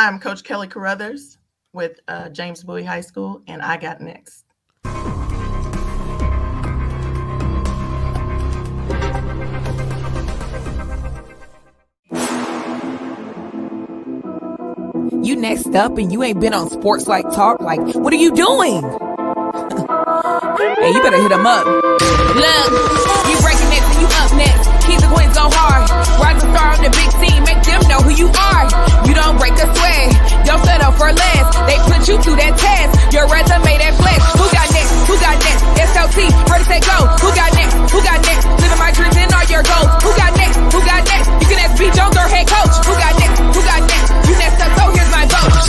Hi, I'm Coach Kelly Carruthers with James Bowie High School, and I got next. You next up and you ain't been on SportsLifeTalk. Like, what are you doing? Hey, you better hit them up. Look, you breaking next and you up next. 𝐦𝐨𝐬𝐿 go hard. Rise and star on the big team. Make them know who you are. You don't break a sweat. Don't settle for less. They put you through that test. Your resume that flex. Who got next? Who got next? SLT. Heard it say go. Who got next? Who got next? Living my dreams and all your goals. Who got next? Who got next? You can ask 𝐵 Jones or head coach. Who got next? Who got next? You next up, so here's my vote.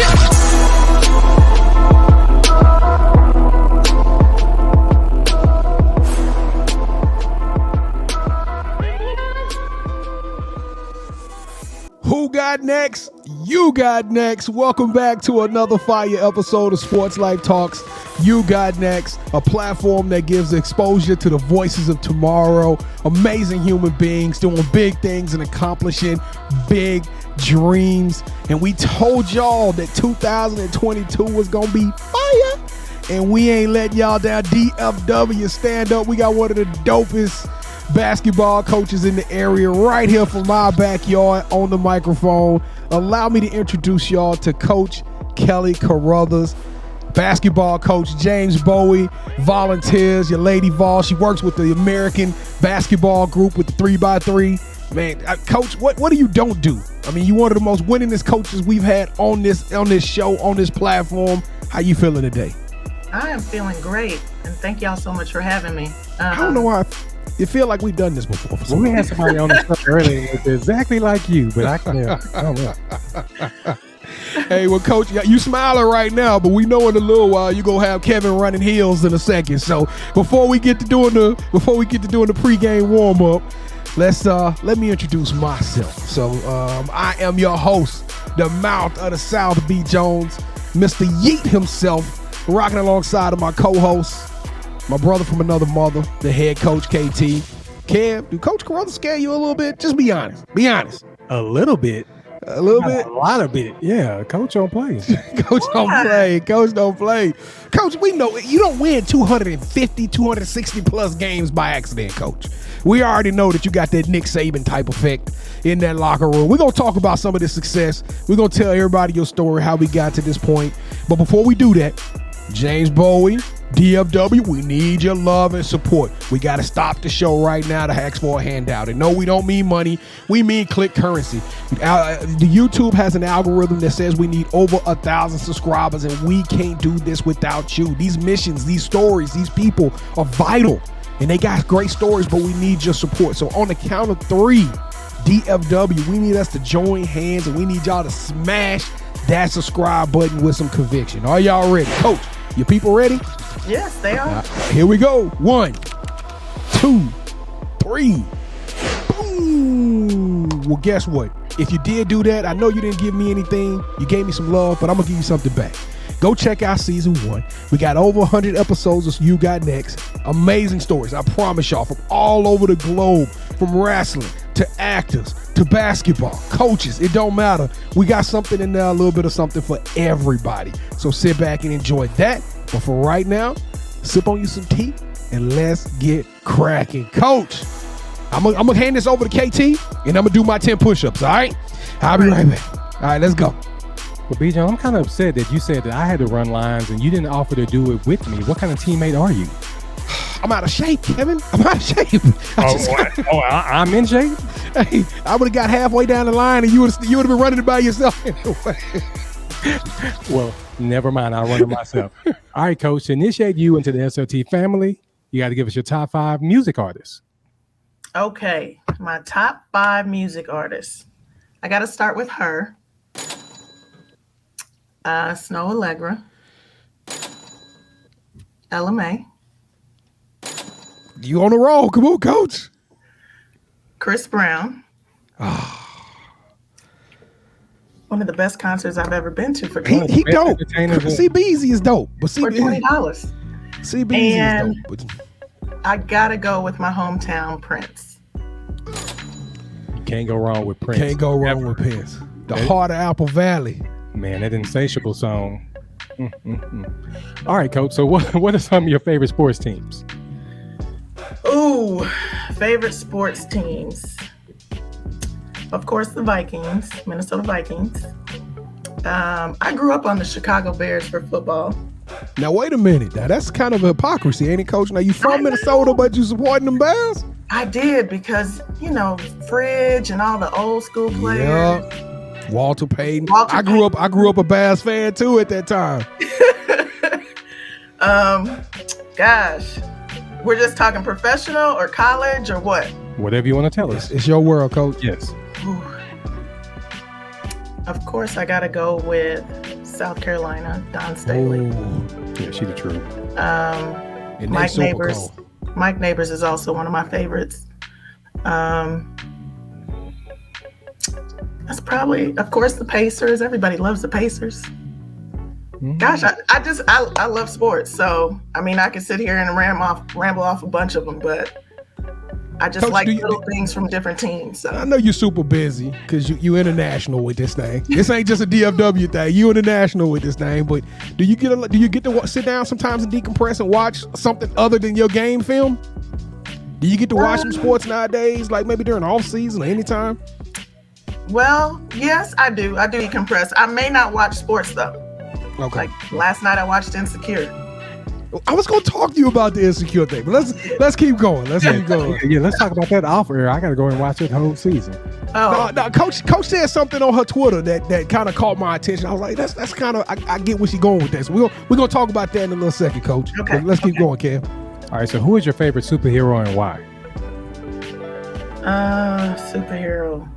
Who got next? You got next. Welcome back to another fire episode of Sports Life Talks. You got next, a platform that gives exposure to the voices of tomorrow. Amazing human beings doing big things and accomplishing big dreams. And we told y'all that 2022 was going to be fire. And we ain't letting y'all down. DFW, stand up. We got one of the dopest basketball coaches in the area right here from my backyard on the microphone. Allow me to introduce y'all to Coach Kelly Carruthers. Basketball coach James Bowie volunteers, your lady Vol. She works with the American basketball group with the 3x3. Man, Coach, what do you don't do? I mean, you're one of the most winningest coaches we've had on this show, on this platform. How you feeling today? I am feeling great, and thank y'all so much for having me. I don't know why it feel like we've done this before. Well, we had somebody on the show earlier that's exactly like you, but I don't know. Hey, well, Coach, you smiling right now, but we know in a little while you're gonna have Kevin running heels in a second. So before we get to doing the pregame warm up, let me introduce myself. So I am your host, the mouth of the South, 𝐵 Jones, Mr. Yeet himself, rocking alongside of my co-host, my brother from another mother, the head coach KT. Kev, do Coach Carruthers scare you a little bit? Just be honest. Be honest. A little bit. A little bit? A lot of it. Yeah, Coach don't play. Coach don't play. Coach don't play. Coach, we know you don't win 250, 260 plus games by accident, Coach. We already know that you got that Nick Saban type effect in that locker room. We're going to talk about some of the success. We're going to tell everybody your story, how we got to this point. But before we do that, James Bowie, DFW, we need your love and support. We got to stop the show right now to ask for a handout. And no, we don't mean money. We mean click currency. The YouTube has an algorithm that says we need over 1,000 subscribers, and we can't do this without you. These missions, these stories, these people are vital, and they got great stories, but we need your support. So on the count of 3, DFW, we need us to join hands, and we need y'all to smash that subscribe button with some conviction. Are y'all ready? Coach, your people ready? Yes, they are. Here we go. 1, 2, 3. Boom. Well, guess what? If you did do that, I know you didn't give me anything. You gave me some love, but I'm going to give you something back. Go check out season 1. We got over 100 episodes of You Got Next. Amazing stories, I promise y'all, from all over the globe, from wrestling to actors to basketball, coaches, it don't matter. We got something in there, a little bit of something for everybody. So sit back and enjoy that. But for right now, sip on you some tea and let's get cracking. Coach, I'm gonna hand this over to KT and I'm gonna do my 10 push-ups, all right? I'll be right back. All right, let's go. Well, 𝐵 Jones, I'm kind of upset that you said that I had to run lines and you didn't offer to do it with me. What kind of teammate are you? I'm out of shape, Kevin. I'm out of shape. I'm in shape? Hey, I would have got halfway down the line and you would have been running it by yourself anyway. Well, never mind. I'll run it myself. All right, Coach, to initiate you into the SLT family, you got to give us your top 5 music artists. Okay, my top 5 music artists. I got to start with her. Snow Allegra. Ella Mai. You on the roll. Come on, Coach. Chris Brown. One of the best concerts I've ever been to. He dope. 𝐸𝐵 is dope. But for $20. 𝐸𝐵 is dope. I gotta go with my hometown Prince. Can't go wrong with Prince. Can't go wrong with Prince. The heart of Apple Valley. Man, that insatiable song. All right, Coach. So what are some of your favorite sports teams? Ooh, favorite sports teams. Of course, the Vikings, Minnesota Vikings. I grew up on the Chicago Bears for football. Now, wait a minute. Now, that's kind of hypocrisy, ain't it, Coach? Now, you from Minnesota, but you supporting them Bears? I did because, Fridge and all the old school players. Yeah. Walter Payton. I grew up a Bears fan, too, at that time. Gosh. We're just talking professional or college or what? Whatever you want to tell us. It's your world, Coach. Yes. Ooh. Of course, I got to go with South Carolina, Don Staley. Ooh. Yeah, she the truth. And Mike Neighbors. Mike Neighbors is also one of my favorites. That's probably, of course, the Pacers. Everybody loves the Pacers. Gosh, I love sports. So, I can sit here and ramble off a bunch of them, but I just Coach, like little things from different teams. So. I know you're super busy because you international with this thing. This ain't just a DFW thing. You international with this thing. But do you get to sit down sometimes and decompress and watch something other than your game film? Do you get to watch some sports nowadays, like maybe during the off season or anytime? Well, yes, I do. I do decompress. I may not watch sports though. Okay. Like last night, I watched Insecure. I was going to talk to you about the Insecure thing, but let's keep going. Let's keep going. Yeah, let's talk about that off air. I got to go and watch it the whole season. Oh, no, Coach said something on her Twitter that kind of caught my attention. I was like, that's kind of I get where she's going with this. We're gonna talk about that in a little second, Coach. Okay. But let's keep going, Kev. All right. So, who is your favorite superhero and why? Superhero.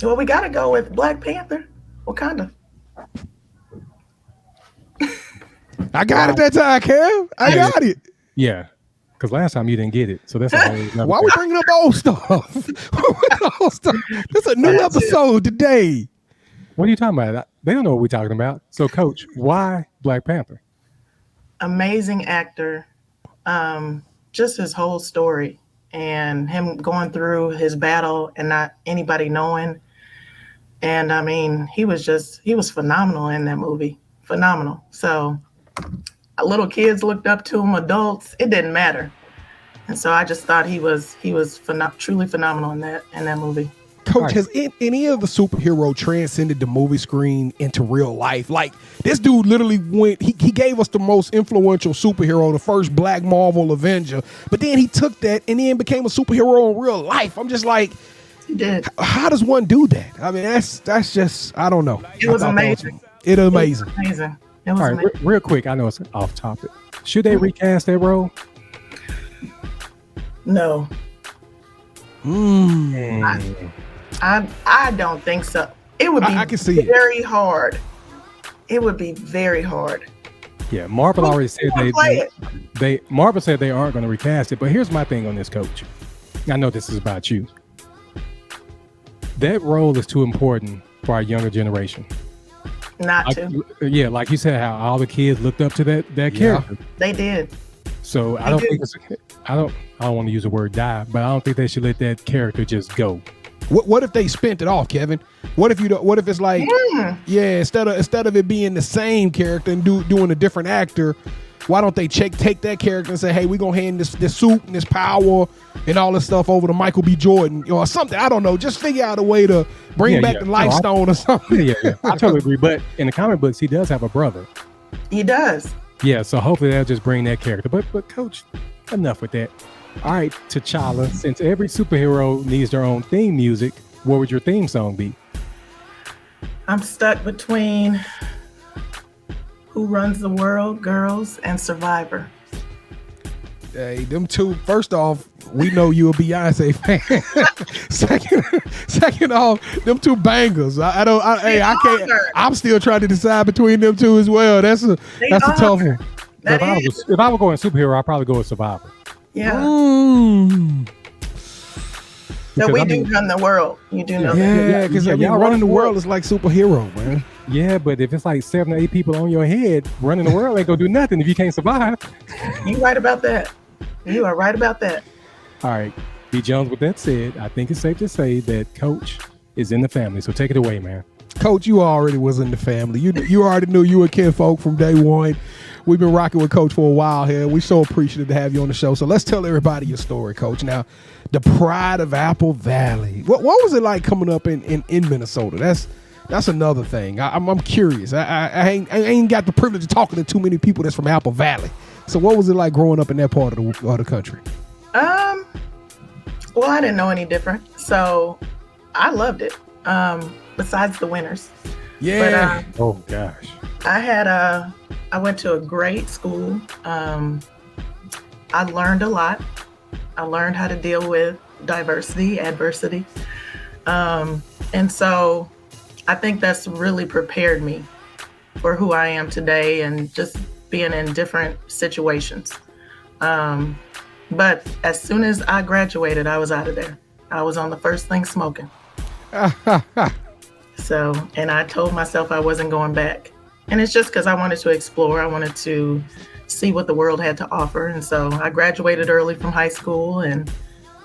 Well, we got to go with Black Panther. Wakanda. I got it that time, Kev. I got it. Yeah, because last time you didn't get it, so that's a whole. Why are we bringing up old stuff? That's a new episode today. What are you talking about? They don't know what we're talking about. So, Coach, why Black Panther? Amazing actor. Just his whole story and him going through his battle and not anybody knowing. And he was phenomenal in that movie. Phenomenal. So little kids looked up to him, adults, it didn't matter. And so I just thought he was truly phenomenal in that movie. Coach, has any of the superhero transcended the movie screen into real life? Like, this dude literally he gave us the most influential superhero, the first Black Marvel Avenger, but then he took that and then became a superhero in real life. I'm just like, he did. How does one do that? That's just, I don't know. It was amazing. It was amazing. It was amazing. Real quick, I know it's off topic. Should they recast that role? No. I don't think so. It would be I can see very hard. It would be very hard. Yeah, Marvel already said Marvel said they aren't going to recast it. But here's my thing on this, Coach. I know this is about you. That role is too important for our younger generation. Not to. Yeah, like you said, how all the kids looked up to that character. They did. So I don't think I don't want to use the word die, but I don't think they should let that character just go. What if they spent it off, Kevin? What if it's like, instead of it being the same character and doing a different actor, why don't they take that character and say, hey, we're gonna hand this suit and this power and all this stuff over to Michael B. Jordan or something? I don't know. Just figure out a way to bring back the Life Stone or something. Yeah, I totally agree. But in the comic books, he does have a brother. He does. Yeah, so hopefully they'll just bring that character. But Coach, enough with that. All right, T'Challa, since every superhero needs their own theme music, what would your theme song be? I'm stuck between Who Runs the World, Girls, and Survivor. Hey, them two, first off, we know you're a Beyonce fan. second off, them two bangers. I can't. I'm still trying to decide between them two as well. That's a tough one. If I were going superhero, I'd probably go with Survivor. Yeah. So we do run the world. You do know that. Yeah, because y'all running the world is like superhero, man. Yeah, but if it's like 7 or 8 people on your head, running the world ain't gonna do nothing if you can't survive. You right about that. You are right about that. All right, B. Jones, with that said, I think it's safe to say that Coach is in the family. So take it away, man. Coach, you already was in the family. You already knew you were kinfolk from day one. We've been rocking with Coach for a while here. We're so appreciative to have you on the show. So let's tell everybody your story, Coach. Now, the pride of Apple Valley. What was it like coming up in Minnesota? That's another thing. I'm curious. I ain't got the privilege of talking to too many people that's from Apple Valley. So what was it like growing up in that part of the country? Well, I didn't know any different, so I loved it. Besides the winters. Yeah. But, Oh gosh. I went to a great school. I learned a lot. I learned how to deal with diversity, adversity. And so I think that's really prepared me for who I am today and just being in different situations. But as soon as I graduated, I was out of there. I was on the first thing smoking. So, and I told myself I wasn't going back. And it's just because I wanted to explore. I wanted to see what the world had to offer. And so I graduated early from high school and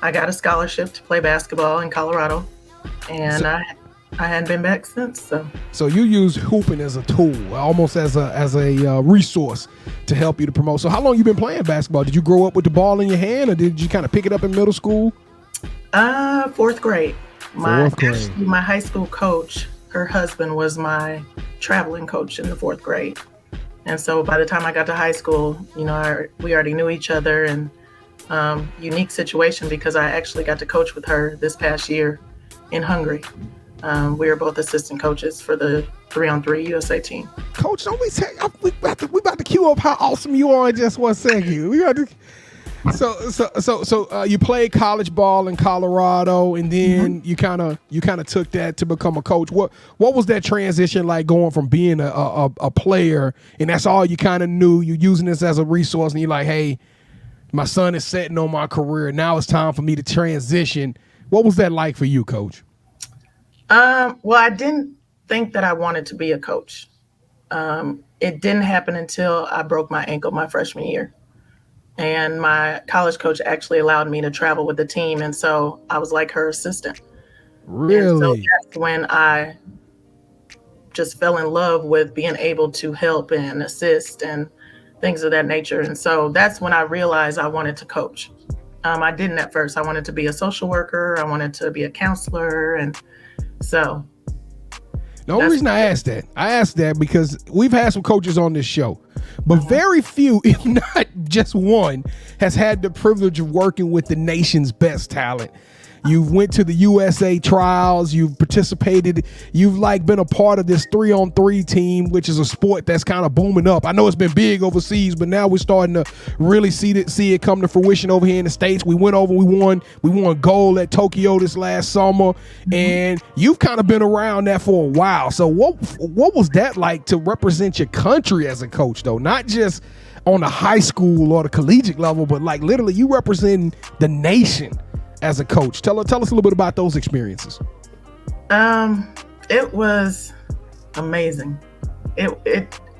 I got a scholarship to play basketball in Colorado. And I hadn't been back since. So you use hooping as a tool, almost as a resource to help you to promote. So how long you been playing basketball? Did you grow up with the ball in your hand, or did you kind of pick it up in middle school? Fourth grade. Fourth grade. My high school coach, her husband was my traveling coach in the fourth grade. And so by the time I got to high school, we already knew each other, and unique situation because I actually got to coach with her this past year in Hungary. We were both assistant coaches for the 3-on-3 USA team. Coach, don't we about to cue up how awesome you are in just 1 second. We got to. So you played college ball in Colorado, and then you kind of took that to become a coach. What was that transition like, going from being a player and that's all you kind of knew? You using this as a resource, and you're like, hey, my son is setting on my career. Now it's time for me to transition. What was that like for you, Coach? Well, I didn't think that I wanted to be a coach. It didn't happen until I broke my ankle my freshman year. And my college coach actually allowed me to travel with the team. And so I was like her assistant. Really? And so that's when I just fell in love with being able to help and assist and things of that nature. And so that's when I realized I wanted to coach. I didn't at first. I wanted to be a social worker. I wanted to be a counselor. And so the only reason I asked that because we've had some coaches on this show, but very few, if not just one, has had the privilege of working with the nation's best talent. You've went to the USA trials, you've participated, you've been a part of this 3-on-3 team, which is a sport that's kind of booming up. I know it's been big overseas, but now we're starting to really see it come to fruition over here in the States. We went over, we won gold at Tokyo this last summer, and you've kind of been around that for a while. So what was that like to represent your country as a coach, though? Not just on the high school or the collegiate level, but literally you representing the nation as a coach. Tell us a little bit about those experiences. It was amazing.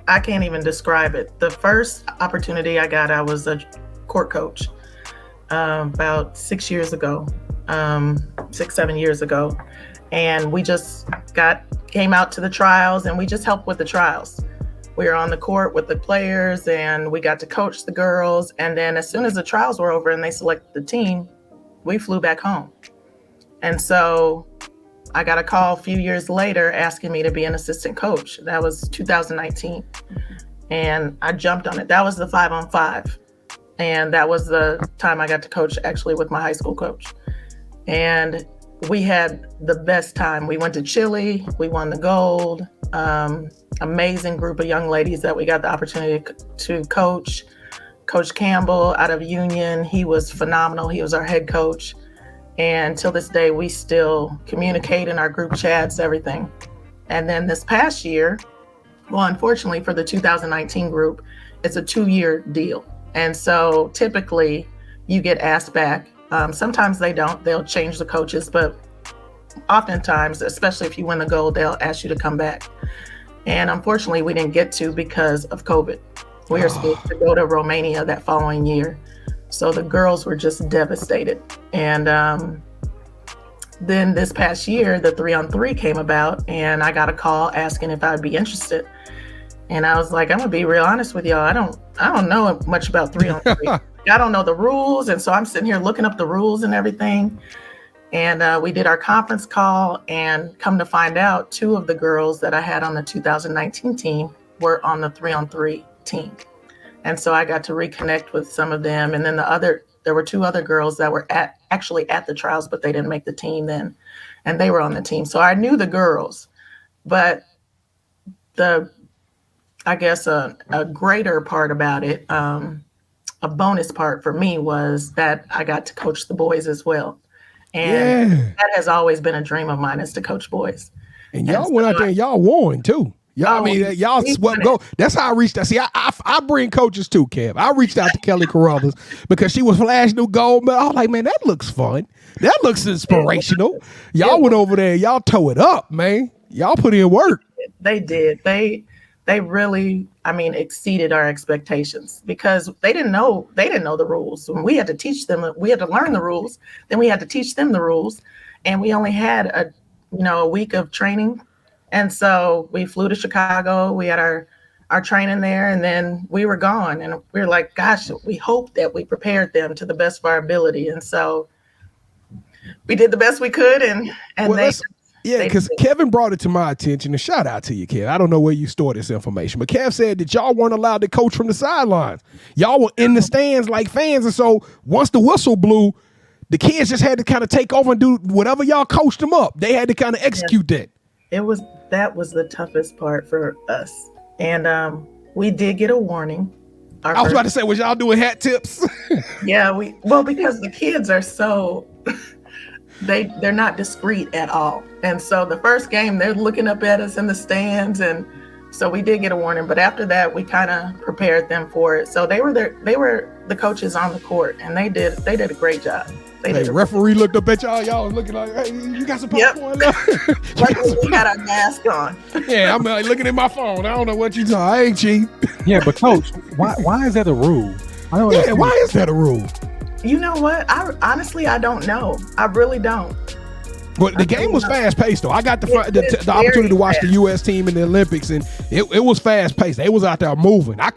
I can't even describe it. The first opportunity I got, I was a court coach about 6 years ago, 6-7 years ago. And we just came out to the trials and we just helped with the trials. We were on the court with the players and we got to coach the girls. And then as soon as the trials were over and they selected the team, we flew back home. And so I got a call a few years later asking me to be an assistant coach. That was 2019. And I jumped on it. That was the 5-on-5. And that was the time I got to coach actually with my high school coach. And we had the best time. We went to Chile, we won the gold. Amazing group of young ladies that we got the opportunity to coach. Coach Campbell out of Union, he was phenomenal. He was our head coach. And till this day, we still communicate in our group chats, everything. And then this past year, well, unfortunately for the 2019 group, it's a 2-year deal. And so typically you get asked back. Sometimes they don't, they'll change the coaches, but oftentimes, especially if you win the gold, they'll ask you to come back. And unfortunately, we didn't get to because of COVID. We were supposed to go to Romania that following year. So the girls were just devastated. And then this past year, the 3-on-3 came about, and I got a call asking if I'd be interested. And I was like, I'm gonna be real honest with y'all. I don't know much about 3-on-3. I don't know the rules. And so I'm sitting here looking up the rules and everything. And we did our conference call, and come to find out, 2 of the girls that I had on the 2019 team were on the 3-on-3 team. And so I got to reconnect with some of them. And then there were 2 other girls that were actually at the trials, but they didn't make the team then. And they were on the team. So I knew the girls, but I guess a greater part about it, a bonus part for me, was that I got to coach the boys as well. And that has always been a dream of mine, is to coach boys. And y'all went out there and y'all won too. Y'all, y'all swept go. That's how I reached out. See, I bring coaches too, Kev. I reached out to Kelly Carruthers because she was flashing new gold medal. I was like, man, that looks fun. That looks inspirational. Y'all went over there. Y'all tore it up, man. Y'all put in work. They did. They really, exceeded our expectations, because they didn't know the rules. When we had to teach them, we had to learn the rules. Then we had to teach them the rules. And we only had a week of training. And so we flew to Chicago. We had our training there, and then we were gone. And we were like, gosh, we hope that we prepared them to the best of our ability. And so we did the best we could. Because Kevin brought it to my attention, and shout out to you, Kev. I don't know where you store this information, but Kev said that y'all weren't allowed to coach from the sidelines. Y'all were in the stands like fans. And so once the whistle blew, the kids just had to kind of take over and do whatever y'all coached them up. They had to kind of execute that. That was the toughest part for us. And we did get a warning. I was about to say, was y'all doing hat tips? Yeah, because the kids are so, they're not discreet at all. And so the first game, they're looking up at us in the stands. And so we did get a warning, but after that, we kind of prepared them for it. So they were the coaches on the court, and they did a great job. The referee looked up at y'all. Y'all was looking like, hey, you got some popcorn left? Like we had our mask on. Yeah, I'm like looking at my phone. I don't know what you talking. I ain't cheap. Yeah, but coach, why is that a rule? Why is that a rule? You know what? I don't know. I really don't. But the game was fast paced, though. I got the opportunity to watch the U.S. team in the Olympics, and it was fast paced. They was out there moving. I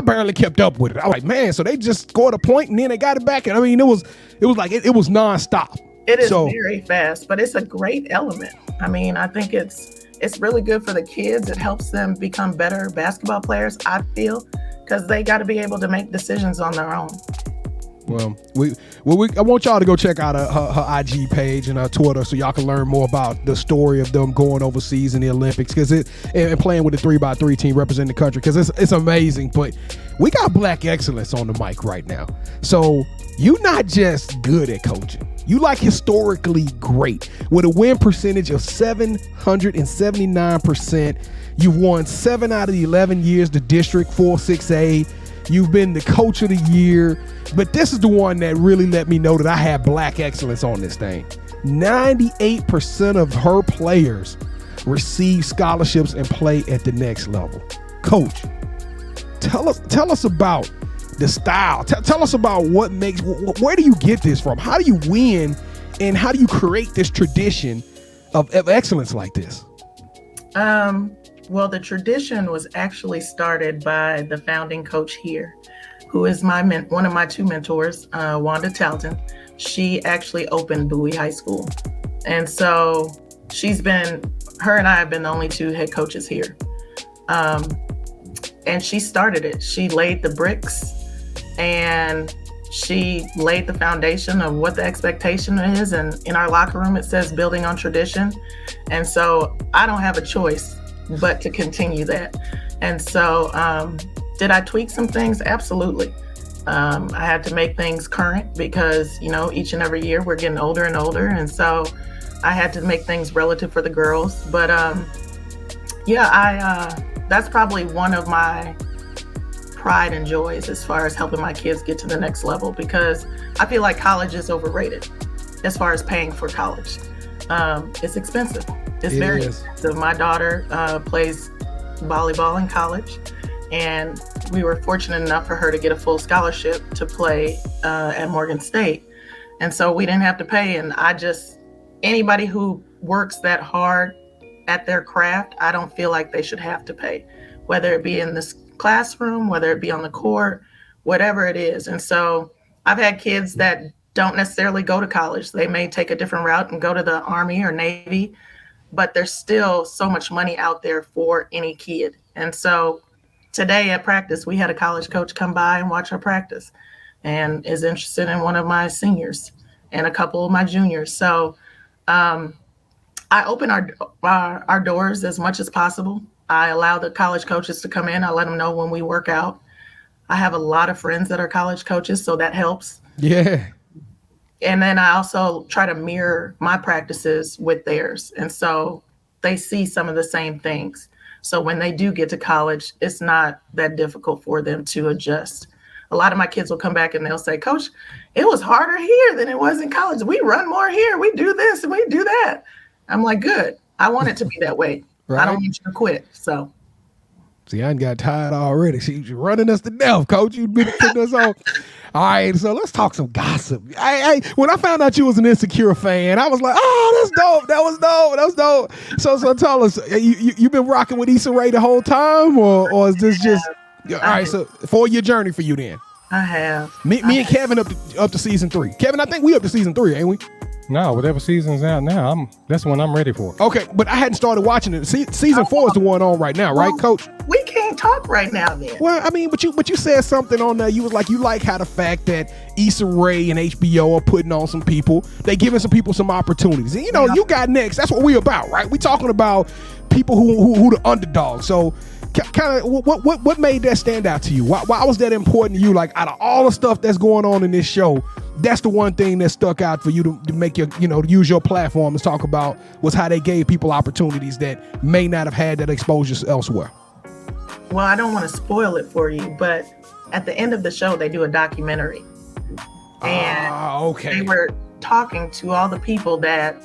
barely kept up with it. I was like, man, so they just scored a point and then they got it back. And I mean, it was nonstop. It is very fast, but it's a great element. I mean, I think it's really good for the kids. It helps them become better basketball players, I feel, because they got to be able to make decisions on their own. Well, I want y'all to go check out her IG page and her Twitter so y'all can learn more about the story of them going overseas in the Olympics and playing with the 3x3 team representing the country, because it's amazing. But we got black excellence on the mic right now. So you're not just good at coaching. You like historically great with a win percentage of 779%. You've won 7 out of the 11 years the district 4-6A. You've been the coach of the year, but this is the one that really let me know that I have black excellence on this thing. 98% of her players receive scholarships and play at the next level. Coach, tell us about the style. Tell us about where do you get this from? How do you win, and how do you create this tradition of excellence like this? Well, the tradition was actually started by the founding coach here, who is one of my 2 mentors, Wanda Talton. She actually opened Bowie High School. And so her and I have been the only 2 head coaches here. And she started it. She laid the bricks, and she laid the foundation of what the expectation is. And in our locker room, it says building on tradition. And so I don't have a choice but to continue that. And so did I tweak some things? Absolutely. I had to make things current because, each and every year we're getting older and older. And so I had to make things relative for the girls. But that's probably one of my pride and joys as far as helping my kids get to the next level, because I feel like college is overrated as far as paying for college. It's expensive. It's very expensive. My daughter plays volleyball in college, and we were fortunate enough for her to get a full scholarship to play at Morgan State. And so we didn't have to pay. And anybody who works that hard at their craft, I don't feel like they should have to pay, whether it be in this classroom, whether it be on the court, whatever it is. And so I've had kids that don't necessarily go to college. They may take a different route and go to the Army or Navy, but there's still so much money out there for any kid. And so today at practice, we had a college coach come by and watch our practice and is interested in one of my seniors and a couple of my juniors. So I open our doors as much as possible. I allow the college coaches to come in. I let them know when we work out. I have a lot of friends that are college coaches, so that helps. Yeah. And then I also try to mirror my practices with theirs. And so they see some of the same things. So when they do get to college, it's not that difficult for them to adjust. A lot of my kids will come back and they'll say, Coach, it was harder here than it was in college. We run more here. We do this and we do that. I'm like, good. I want it to be that way. Right. I don't want you to quit. So. See, I got tired already. She's running us to death, Coach. You've been putting us on. All right, so let's talk some gossip. When I found out you was an Insecure fan, I was like, oh, that's dope. That was dope. That was dope. So tell us, you been rocking with Issa the whole time, or is this just all right? So 4-year journey for you then. I have. Me and Kevin up to season 3. Kevin, I think we up to season 3, ain't we? No, whatever season's out now, that's the one I'm ready for. Okay, but I hadn't started watching it. Season 4 is the one on right now, right, Coach? We can't talk right now then. Well, I mean, but you said something on there. You was like, you like how the fact that Issa Rae and HBO are putting on some people. They giving some people some opportunities. And, You Got Next. That's what we about, right? We talking about people who the underdogs. So kind of what made that stand out to you? Why was that important to you? Like, out of all the stuff that's going on in this show, that's the one thing that stuck out for you to make your, to use your platform to talk about, was how they gave people opportunities that may not have had that exposure elsewhere. Well, I don't want to spoil it for you, but at the end of the show, they do a documentary. And they were talking to all the people that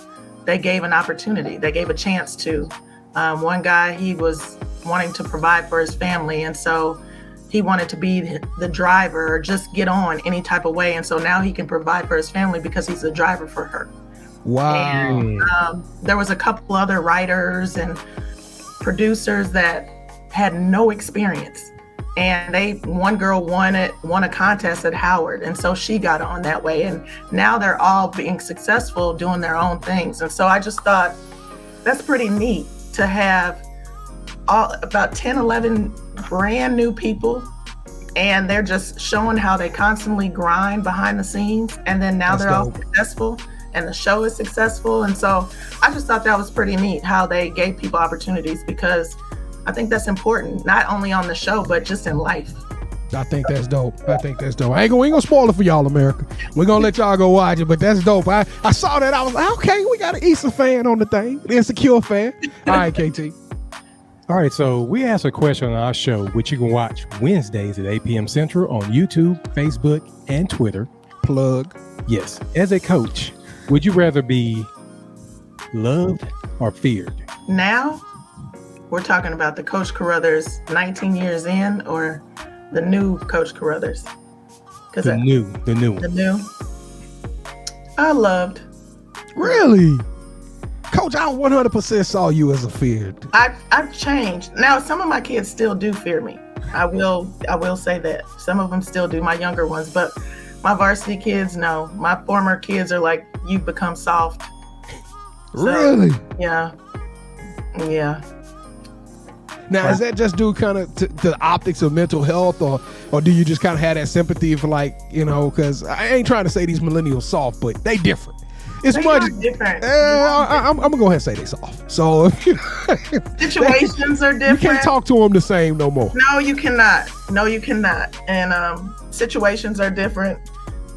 they gave an opportunity. They gave a chance to. One guy, he was wanting to provide for his family. And so he wanted to be the driver or just get on any type of way. And so now he can provide for his family because he's the driver for her. Wow. And there was a couple other writers and producers that had no experience. And one girl won a contest at Howard. And so she got on that way. And now they're all being successful doing their own things. And so I just thought that's pretty neat to have about 10, 11 brand new people. And they're just showing how they constantly grind behind the scenes. And then now they're all successful and the show is successful. And so I just thought that was pretty neat how they gave people opportunities, because I think that's important, not only on the show, but just in life. I think that's dope. We ain't gonna spoil it for y'all, America. We're gonna let y'all go watch it, but that's dope. I saw that. I was like, okay, we got an Issa fan on the thing, an Insecure fan. All right, KT. All right, so we asked a question on our show, which you can watch Wednesdays at 8 p.m. Central on YouTube, Facebook, and Twitter. Plug. Yes. As a coach, would you rather be loved or feared? Now, we're talking about the Coach Carruthers 19 years in, or the new Coach Carruthers? The new one. The new. I loved. Really? Coach, I 100% saw you as a feared. I've changed. Now, some of my kids still do fear me. I will say that. Some of them still do, my younger ones, but my varsity kids, no. My former kids are like, you've become soft. Really? Yeah. Now, is that just due kind of to the optics of mental health, or do you just kind of have that sympathy for, like, because I ain't trying to say these millennials soft, but they different. It's they much different. I'm gonna go ahead and say they soft. So situations are different. You can't talk to them the same no more. No, you cannot. And situations are different.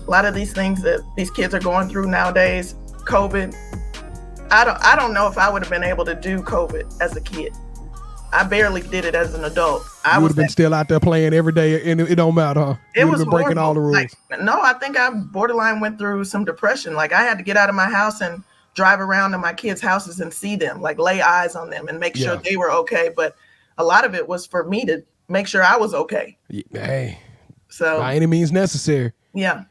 A lot of these things that these kids are going through nowadays, COVID. I don't know if I would have been able to do COVID as a kid. I barely did it as an adult. You would have been still out there playing every day, and it don't matter, huh? It was been breaking all the rules. I think I borderline went through some depression. Like, I had to get out of my house and drive around to my kids' houses and see them, like lay eyes on them and make sure they were okay. But a lot of it was for me to make sure I was okay. Hey, so by any means necessary. Yeah.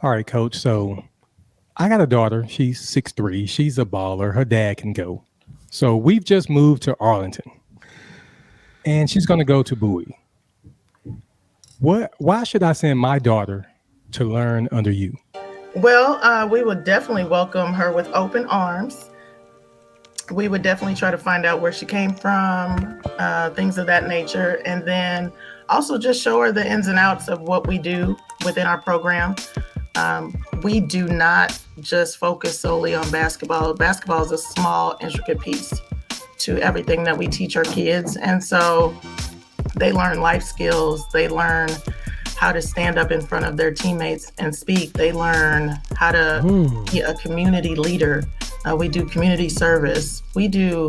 All right, Coach. So I got a daughter. She's 6'3". She's a baller. Her dad can go. So we've just moved to Arlington. And she's going to go to Bowie. Why should I send my daughter to learn under you? Well, we would definitely welcome her with open arms. We would definitely try to find out where she came from, things of that nature. And then also just show her the ins and outs of what we do within our program. We do not just focus solely on basketball. Basketball is a small, intricate piece to everything that we teach our kids. And so they learn life skills. They learn how to stand up in front of their teammates and speak. They learn how to be a community leader. We do community service. We do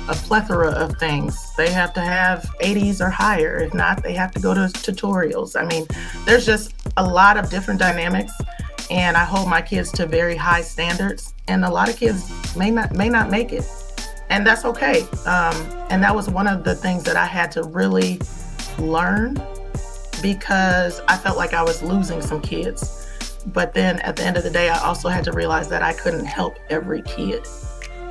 a plethora of things. They have to have 80s or higher. If not, they have to go to tutorials. I mean, there's just a lot of different dynamics, and I hold my kids to very high standards. And a lot of kids may not make it, and that's okay. And that was one of the things that I had to really learn, because I felt like I was losing some kids. But then at the end of the day, I also had to realize that I couldn't help every kid.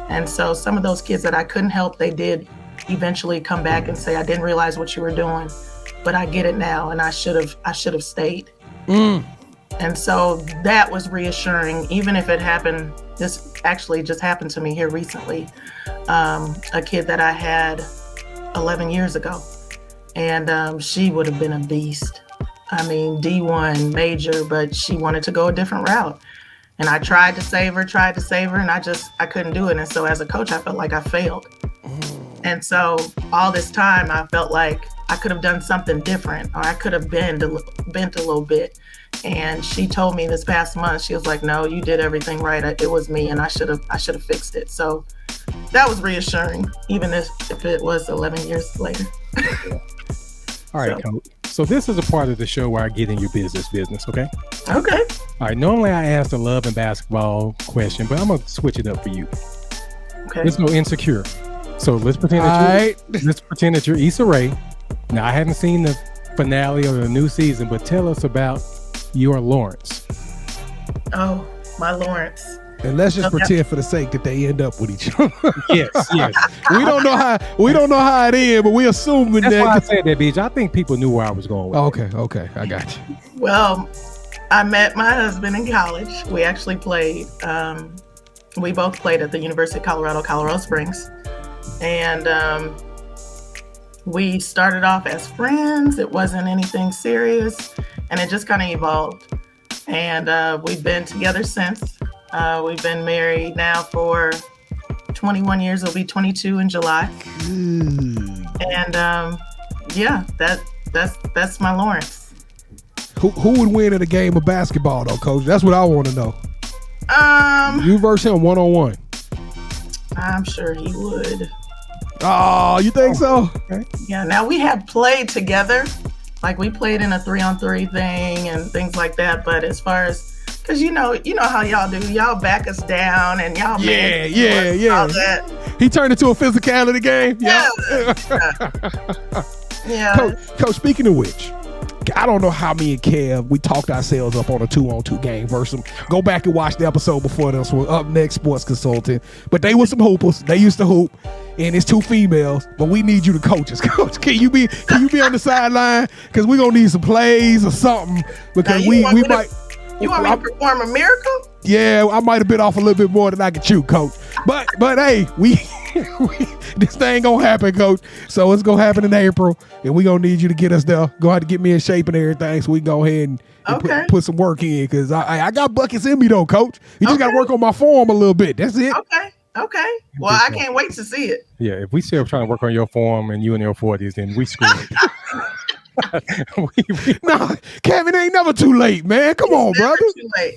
And so some of those kids that I couldn't help, they did eventually come back and say, I didn't realize what you were doing, but I get it now, and I should have stayed. And so that was reassuring, even if it happened. This actually just happened to me here recently. A kid that I had 11 years ago, and she would have been a beast. I mean, D1 major, but she wanted to go a different route. And I tried to save her, and I couldn't do it. And so as a coach, I felt like I failed. And so all this time, I felt like I could have done something different, or I could have bent a little bit. And she told me this past month, she was like, no, you did everything right. It was me, and I should have fixed it. So that was reassuring, even if it was 11 years later. All right, Coach. So this is a part of the show where I get in your business, okay? Okay. All right, normally I ask the love and basketball question, but I'm going to switch it up for you. Okay. Let's go insecure. So let's pretend that you're 𝐦𝐤𝐬. Now, I haven't seen the finale of the new season, but tell us about your Lawrence. Oh, my Lawrence. And let's just pretend for the sake that they end up with each other. Yes. We don't know how it ends, but we assuming That's that. why I said that, Beach. I think people knew where I was going with it. Okay, I got you. Well, I met my husband in college. We actually played. We both played at the University of Colorado Springs, and we started off as friends. It wasn't anything serious, and it just kind of evolved. And we've been together since. We've been married now for 21 years. It'll be 22 in July. And that's my Lawrence. Who would win at a game of basketball though, Coach? That's what I want to know. You versus him 1-on-1. I'm sure he would. Oh, you think so? Okay. Yeah. Now we have played together, like we played in a 3-on-3 thing and things like that. But as far as, because you know how y'all do, y'all back us down and y'all yeah. all that. He turned into a physicality game. Yeah. Coach, speaking of which, I don't know how me and Kev, we talked ourselves up on a 2-on-2 game versus them. Go back and watch the episode before this one, Up Next Sports Consultant. But they were some hoopers. They used to hoop, and it's 2 females, but we need you to coach us. Coach, can you be on the sideline? Because we're going to need some plays or something. Because we might... You want me to perform a miracle? Yeah, I might have bit off a little bit more than I could chew, Coach. But hey, we this thing gonna happen, Coach. So it's gonna happen in April, and we gonna need you to get us there. Go ahead to get me in shape and everything, so we can go ahead and put some work in. Because I got buckets in me though, Coach. You just gotta work on my form a little bit. That's it. Okay. Well, I can't wait to see it. Yeah, if we still trying to work on your form and you in your 40s, then we screwed. No, Kevin, ain't never too late, man. Come on, brother.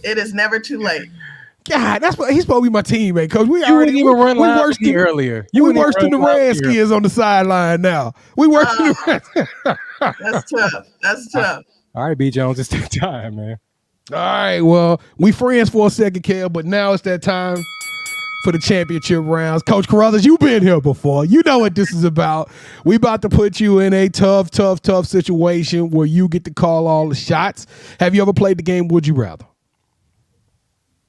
It is never too late. God, he's supposed to be my teammate, Coach. We worse than earlier. We worse than the Redskins on the sideline now. We worse than the Redskins. That's tough. All right, B. Jones, it's that time, man. All right, well, we friends for a second, Kel, but now it's that time for the championship rounds. Coach Carruthers, you've been here before. You know what this is about. We about to put you in a tough situation where you get to call all the shots. Have you ever played the game Would You Rather?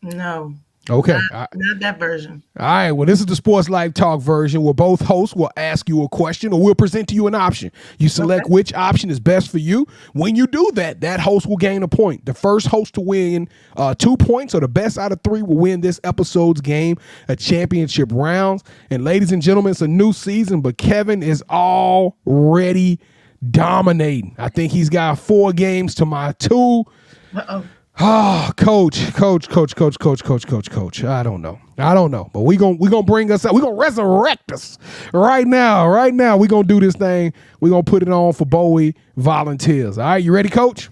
No. Okay. Not that version. All right. Well, this is the Sports Life Talk version where both hosts will ask you a question or we'll present to you an option. You select which option is best for you. When you do that, that host will gain a point. The first host to win 2 points or the best out of 3 will win this episode's game, a championship rounds. And ladies and gentlemen, it's a new season, but Kevin is already dominating. I think he's got 4 games to my 2. Uh-oh. Coach. I don't know. But we gonna bring us up. We gonna resurrect us right now. We gonna do this thing. We gonna put it on for Bowie volunteers. All right, you ready, Coach?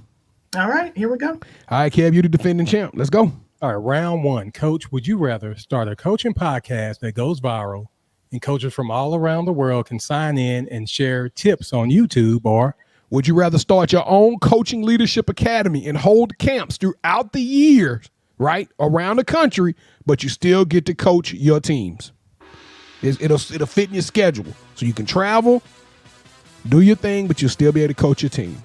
All right, here we go. All right, Kev, you the defending champ. Let's go. All right, round 1. Coach, would you rather start a coaching podcast that goes viral and coaches from all around the world can sign in and share tips on YouTube, or would you rather start your own coaching leadership academy and hold camps throughout the years, right, around the country, but you still get to coach your teams? It'll fit in your schedule. So you can travel, do your thing, but you'll still be able to coach your teams.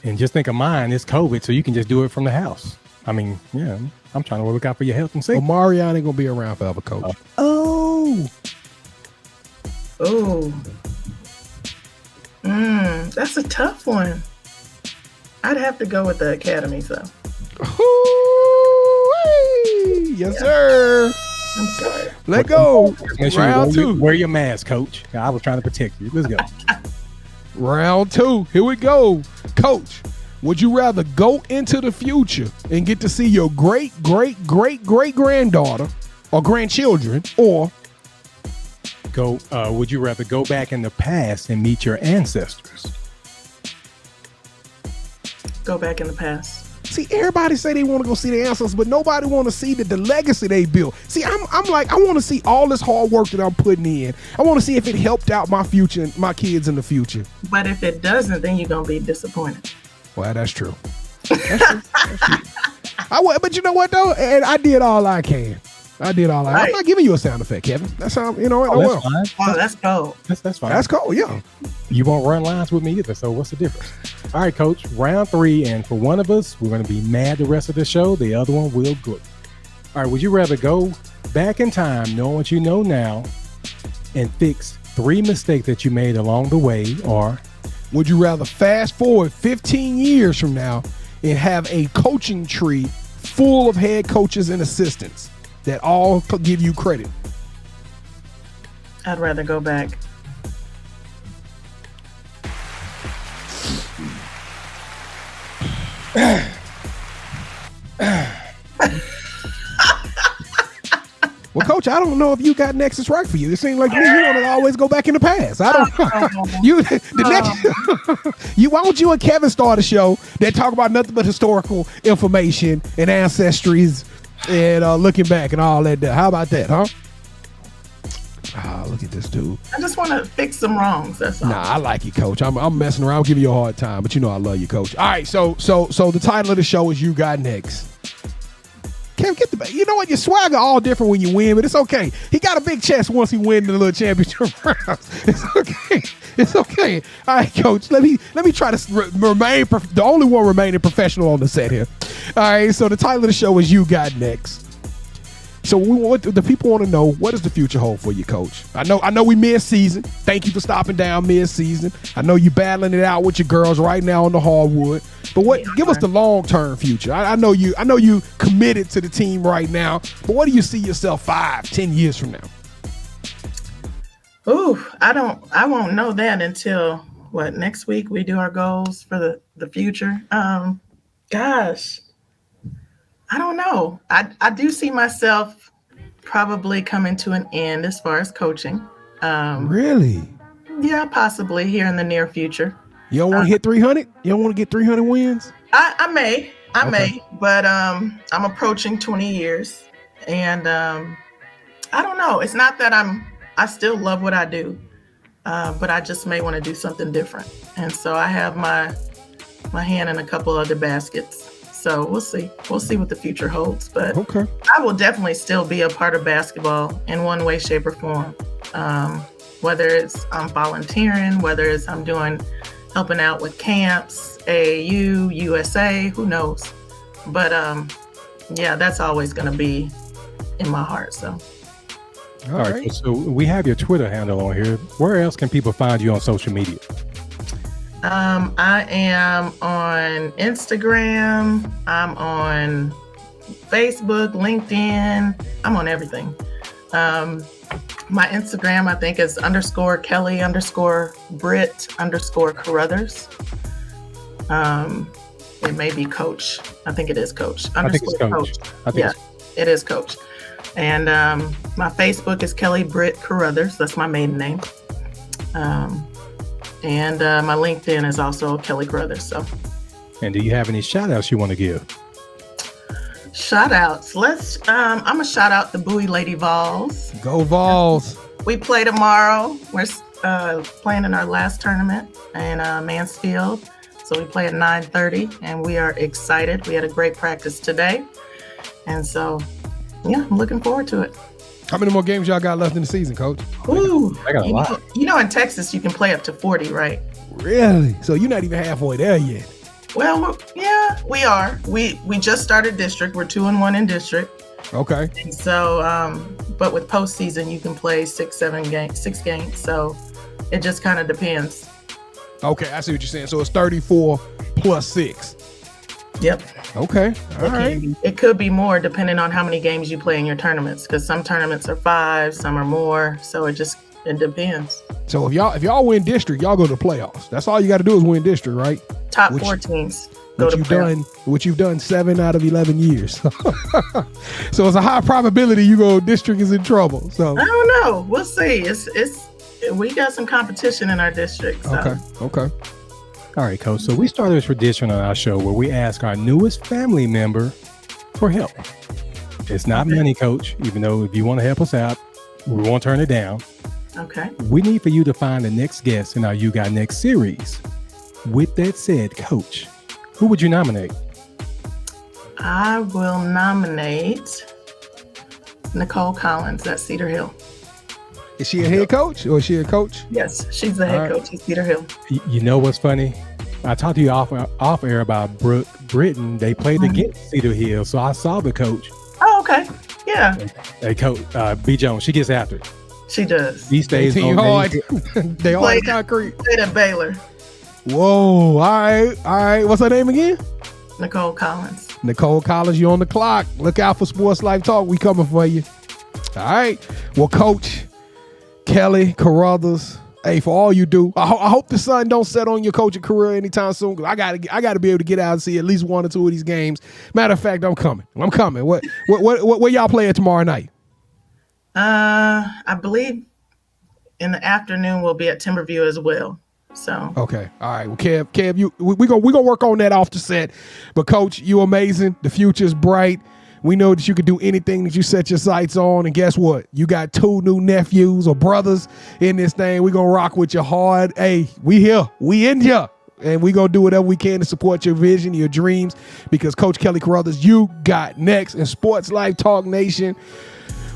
And just think of mine, it's COVID, so you can just do it from the house. I mean, yeah, I'm trying to look out for your health and safety. Well, Marion ain't going to be around forever, Coach. Oh. That's a tough one. I'd have to go with the academy, so. Yes, sir. I'm sorry. Let go. Make sure Round 2. Wear your mask, Coach. I was trying to protect you. Let's go. Round 2. Here we go. Coach, would you rather go into the future and get to see your great-great-great-great-granddaughter or grandchildren, or would you rather go back in the past and meet your ancestors? Go back in the past. See, everybody say they want to go see the ancestors, but nobody want to see the legacy they built. See, I'm like, I want to see all this hard work that I'm putting in. I want to see if it helped out my future, my kids in the future. But if it doesn't, then you're going to be disappointed. Well, that's true. That's true. But you know what, though? And I did all I can. I'm not giving you a sound effect, Kevin. That's how, you know what? That's fine. Oh, that's cool. That's fine. That's cool, yeah. You won't run lines with me either, so what's the difference? All right, Coach, round 3, and for one of us, we're going to be mad the rest of the show. The other one will good. All right, would you rather go back in time, knowing what you know now, and fix 3 mistakes that you made along the way, or would you rather fast forward 15 years from now and have a coaching tree full of head coaches and assistants that all give you credit? I'd rather go back. Well, Coach, I don't know if you got next is right for you. It seems like to me you want to always go back in the past. I don't know. Why don't you and Kevin start a show that talk about nothing but historical information and ancestries and looking back and all that. How about that, huh? Look at this dude. I just want to fix some wrongs. That's all. Nah, I like you, Coach. I'm messing around. I'm giving you a hard time, but you know I love you, Coach. All right, so the title of the show is You Got Next. Kevin, get the. You know what? Your swagger all different when you win, but it's okay. He got a big chest once he wins the little championship rounds. It's okay. It's okay. All right, Coach. Let me try to remain the only one remaining professional on the set here. All right. So the title of the show is You Got Next. So the people want to know, what does the future hold for you, Coach? I know we mid-season. Thank you for stopping down mid-season. I know you battling it out with your girls right now on the hardwood. But give us the long-term future. I know you committed to the team right now. But what do you see yourself 5-10 years from now? Ooh, I won't know that until next week we do our goals for the future. Gosh. I don't know. I do see myself probably coming to an end as far as coaching. Really? Yeah, possibly here in the near future. You don't want to hit 300? You don't want to get 300 wins? I may, but I'm approaching 20 years, and I don't know. It's not that I still love what I do, but I just may want to do something different. And so I have my hand in a couple other baskets. So we'll see. We'll see what the future holds. But okay. I will definitely still be a part of basketball in one way, shape, or form. Whether it's I'm volunteering, whether it's I'm helping out with camps, AAU, USA, who knows? But yeah, that's always going to be in my heart. So, All right. So we have your Twitter handle on here. Where else can people find you on social media? I am on Instagram. I'm on Facebook, LinkedIn. I'm on everything. My Instagram, I think, is _Kelly_Britt_Carruthers. It may be Coach. I think it is Coach. I think it's Coach. It is Coach. And my Facebook is Kelly Britt Carruthers. That's my maiden name. And my LinkedIn is also Kelly Carruthers. So. And do you have any shout outs you want to give? Shout outs. I'm going to shout out the Bowie Lady Vols. Go Vols. We play tomorrow. We're playing in our last tournament in Mansfield. So we play at 9:30 and we are excited. We had a great practice today. And so, yeah, I'm looking forward to it. How many more games y'all got left in the season, Coach? Ooh, I got a lot. You know, in Texas, you can play up to 40, right? Really? So you're not even halfway there yet. Well, yeah, we are. We just started district. We're 2-1 in district. Okay. And so, but with postseason, you can play 6 games. So it just kind of depends. Okay, I see what you're saying. So it's 34 plus 6. Yep. Okay. All right. It could be more depending on how many games you play in your tournaments, because some tournaments are 5, some are more. So it depends. So if y'all win district, y'all go to the playoffs. That's all you got to do is win district, right? Top 4 teams go to playoffs. Which you've done 7 out of 11 years. So it's a high probability you go district is in trouble. So I don't know. We'll see. We got some competition in our district. So. Okay. All right, Coach. So we started a tradition on our show where we ask our newest family member for help. It's not money, Coach, even though if you want to help us out, we won't turn it down. Okay. We need for you to find the next guest in our You Got Next series. With that said, Coach, who would you nominate? I will nominate Nicole Collins at Cedar Hill. Is she a head coach or is she a coach? Yes, she's the head coach at Cedar Hill. You know what's funny? I talked to you off air about Brooke Britton. They played against Cedar Hill, so I saw the coach. Oh, okay. Yeah. Hey, Coach, B. Jones, she gets after it. She does. He stays on hard. They hard concrete. Played at Baylor. Whoa. All right. What's her name again? Nicole Collins. Nicole Collins, you on the clock. Look out for Sports Life Talk. We coming for you. All right. Well, Coach Kelly Carruthers, hey, for all you do, I hope the sun don't set on your coaching career anytime soon. Cause I gotta be able to get out and see at least 1 or 2 of these games. Matter of fact, I'm coming. What y'all playing tomorrow night? I believe in the afternoon we'll be at Timberview as well. So okay, all right. Well, Kev, we gonna work on that off the set. But Coach, you amazing. The future's bright. We know that you can do anything that you set your sights on. And guess what? You got 2 new nephews or brothers in this thing. We're going to rock with you hard. Hey, we here. We in here. And we're going to do whatever we can to support your vision, your dreams. Because Coach Kelly Carruthers, you got next in Sports Life Talk Nation.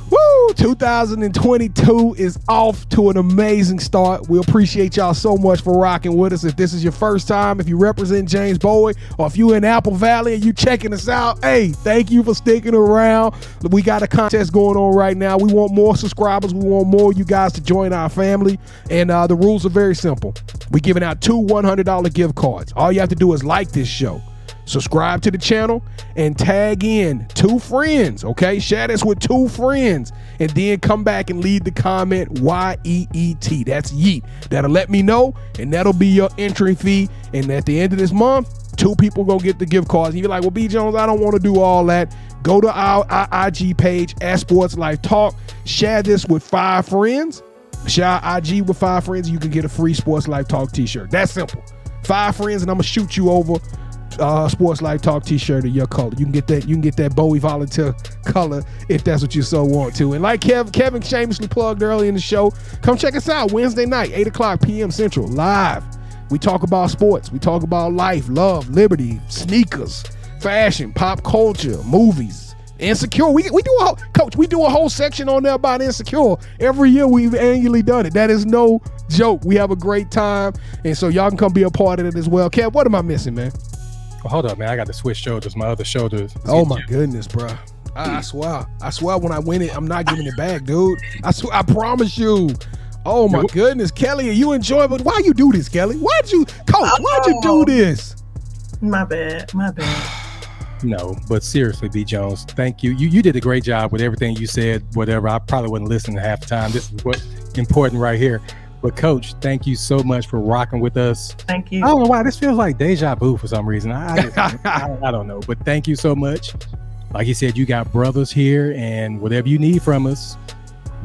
Woo! 2022 is off to an amazing start. We appreciate y'all so much for rocking with us. If this is your first time, if you represent James Bowie, or if you're in Apple Valley and you checking us out, hey, thank you for sticking around. We got a contest going on right now. We want more subscribers. We want more of you guys to join our family. And the rules are very simple. We're giving out 2 $100 gift cards. All you have to do is like this show, subscribe to the channel, and tag in 2 friends, okay? Share this with 2 friends, and then come back and leave the comment YEET. That's yeet. That'll let me know, and that'll be your entry fee. And at the end of this month, 2 people gonna get the gift cards. And you're like, well, B. Jones, I don't want to do all that. Go to our IG page at Sports Life Talk. Share this with 5 friends. Share our IG with 5 friends. You can get a free Sports Life Talk t-shirt. That's simple. 5 friends, and I'm gonna shoot you over Sports Life Talk t-shirt of your color. You can get that Bowie volunteer color if that's what you so want to. And like Kevin shamelessly plugged early in the show, come check us out Wednesday night, 8:00 p.m. Central, live. We talk about sports. We talk about life, love, liberty, sneakers, fashion, pop culture, movies, Insecure. We do a whole section on there about Insecure. Every year we've annually done it. That is no joke. We have a great time, and so y'all can come be a part of it as well. Kev, what am I missing, man? hold up, man. I got to switch shoulders. My other shoulder. Oh my goodness, bro. I swear when I win it, I'm not giving it back, dude. I promise you. Oh my goodness, Kelly, are you enjoying? But why you do this, Kelly? Why'd you do this? My bad. No, but seriously, B. Jones, thank you. You did a great job with everything you said. Whatever, I probably wouldn't listen half the time. This is what's important right here. But Coach, thank you so much for rocking with us. Thank you. I don't know why this feels like deja vu for some reason. I don't know, but thank you so much. Like you said, you got brothers here, and whatever you need from us,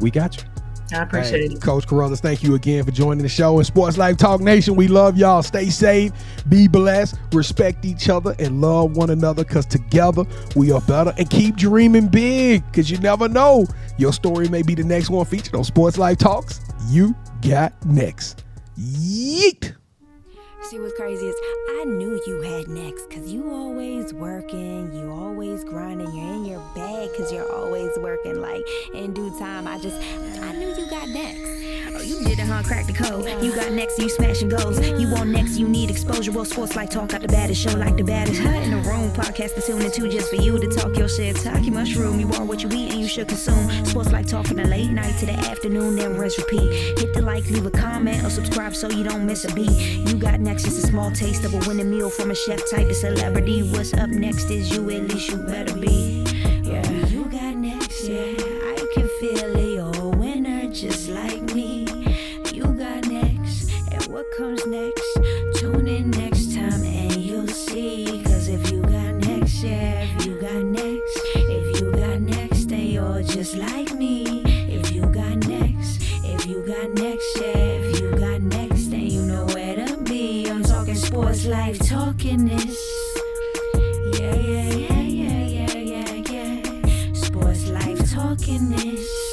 we got you. I appreciate it. Coach Carruthers, thank you again for joining the show. And Sports Life Talk Nation, we love y'all. Stay safe, be blessed, respect each other, and love one another, because together we are better. And keep dreaming big, because you never know. Your story may be the next one featured on Sports Life Talks. You got next. Yeet! See, what's crazy is I knew you had next, because you always working, you always grinding, you're in your bag because you're always working. Like, in due time, I knew you got next. Oh, you did it, huh? Crack the code. You got next, you smashing goals. You want next, you need exposure. Well, Sports Like Talk got the baddest show, like the baddest. In the room, podcast to tune into just for you to talk your shit. Talk your mushroom, you are what you eat and you should consume. Sports Like Talk from the late night to the afternoon, then rest repeat. Hit the like, leave a comment, or subscribe so you don't miss a beat. You got next, just a small taste of a winning meal from a chef type of celebrity. What's up next is you, at least you better be. Yeah, you got next, yeah. I can feel it, you're a winner just like me. You got next, and what comes next? Tune in next time and you'll see. Cause if you got next, yeah, if you got next, then you're just like me. If you got next, yeah, if you got next, then you know where to be. I'm talking Sports Life, talking this. Yeah. Sports Life, talking this.